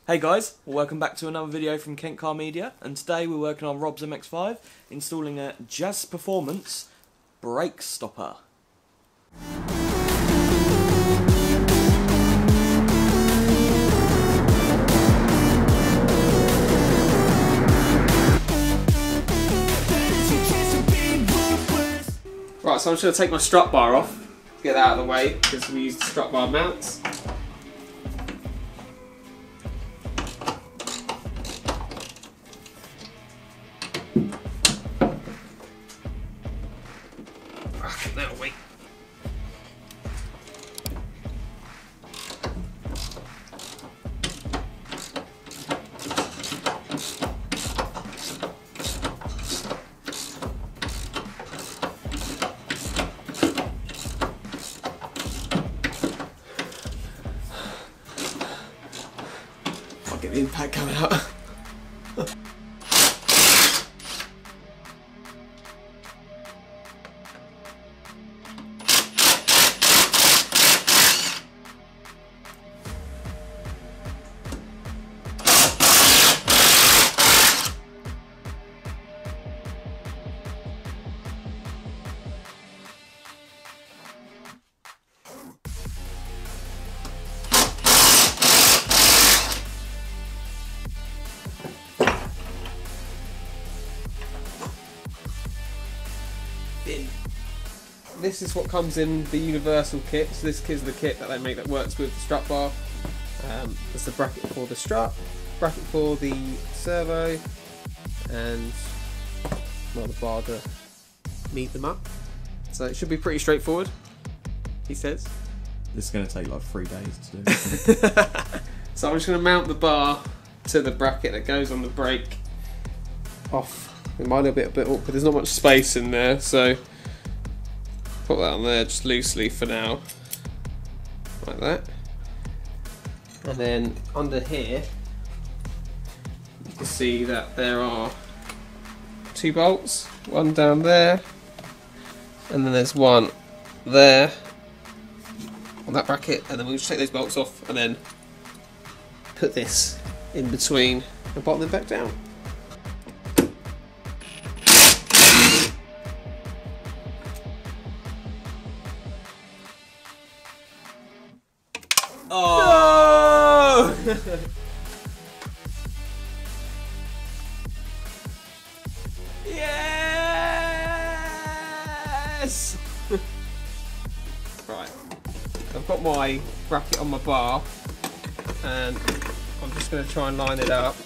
Hey guys, welcome back to another video from Kentcarmedia, and today we're working on Rob's MX5, installing a Jass Performance brake stopper. Right, so I'm just going to take my strut bar off, get that out of the way, because we use the strut bar mounts. That'll wait. I'll get the impact coming out. This is what comes in the universal kit. So this is the kit that they make that works with the strut bar. There's the bracket for the strut, bracket for the servo, and well, the bar to meet them up. So it should be pretty straightforward, he says. This is going to take like 3 days to do. So I'm just going to mount the bar to the bracket that goes on the brake off. It might be a bit awkward, there's not much space in there, so put that on there just loosely for now, like that. And then under here, you can see that there are 2 bolts, one down there, and then there's one there on that bracket, and then we'll just take those bolts off and then put this in between and bolt them back down. Oh! No! Yes! Right, I've got my bracket on my bar, and I'm just going to try and line it up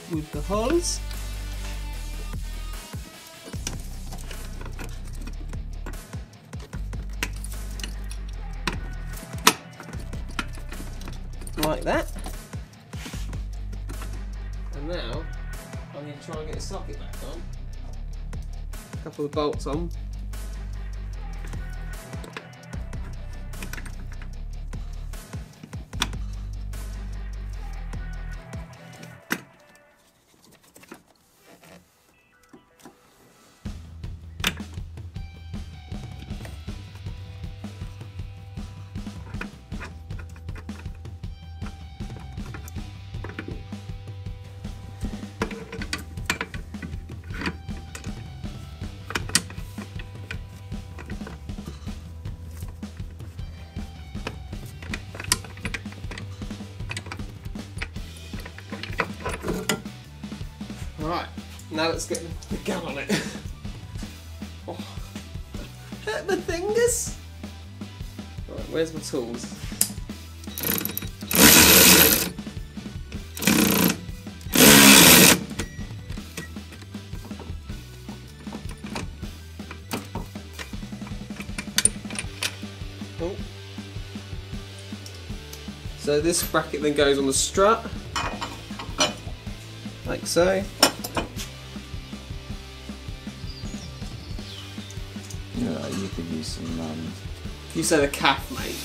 with the holes. Like that. And now I'm going to try and get the socket back on. A couple of bolts on. Right, now let's get the gun on it. Oh, hurt my fingers. Right, where's my tools? Oh. So this bracket then goes on the strut, like so. Yeah, you could use some. You say the calf, mate.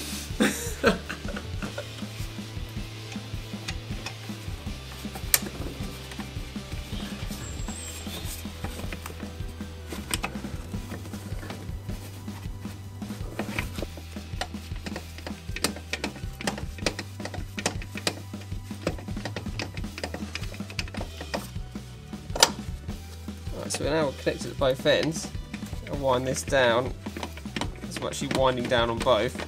So now we're connected at both ends. I'll wind this down. So I'm actually winding down on both.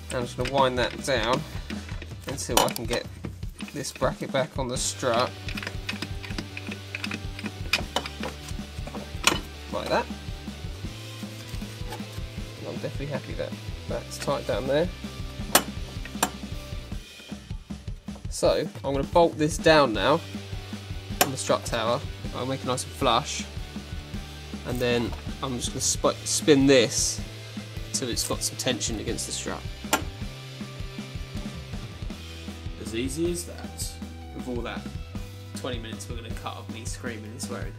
And I'm just going to wind that down until I can get this bracket back on the strut. Like that. And I'm definitely happy that that's tight down there. So I'm going to bolt this down now on the strut tower. I'll make it nice and flush, and then I'm just going to spin this until it's got some tension against the strut. As easy as that. With all that 20 minutes we're going to cut of me screaming and swearing.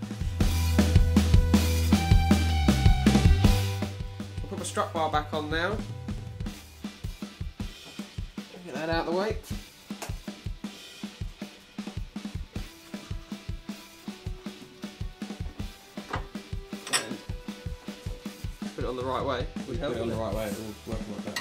I'll put my strut bar back on now. Get that out of the way. Put it on the right way. Put it on the right way, it will work like that.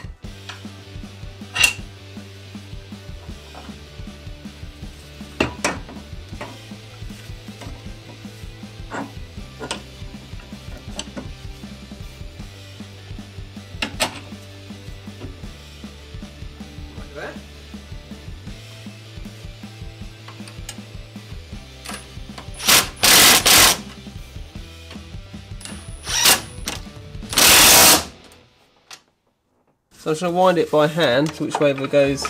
Like that. So I'm just going to wind it by hand, which way it goes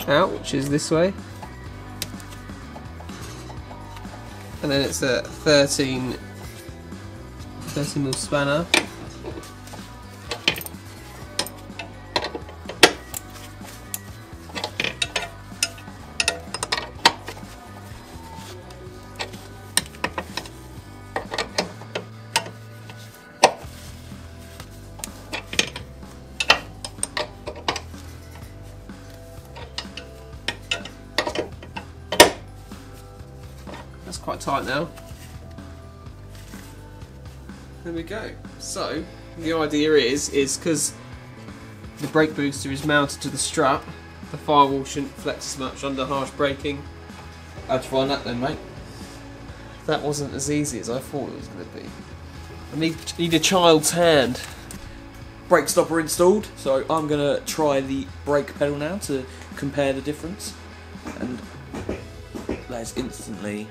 out, which is this way. And then it's a 13mm spanner. That's quite tight now. There we go. So the idea is because the brake booster is mounted to the strut, the firewall shouldn't flex as much under harsh braking. How'd you find that then, mate? That wasn't as easy as I thought it was going to be. I need a child's hand. Brake stopper installed, so I'm going to try the brake pedal now to compare the difference. And that is instantly,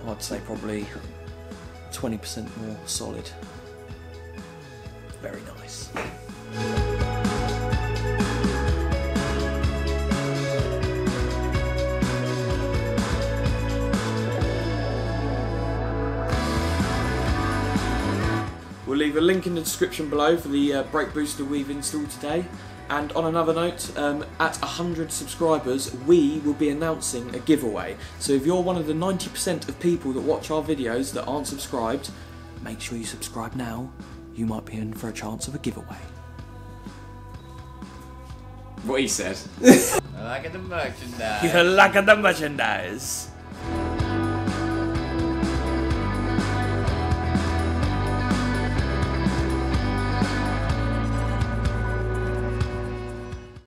I'd say probably 20% more solid. Very nice. We'll leave a link in the description below for the brake booster we've installed today. And on another note, at 100 subscribers, we will be announcing a giveaway. So if you're one of the 90% of people that watch our videos that aren't subscribed, make sure you subscribe now. You might be in for a chance of a giveaway. What he said. I like the merchandise. You like the merchandise.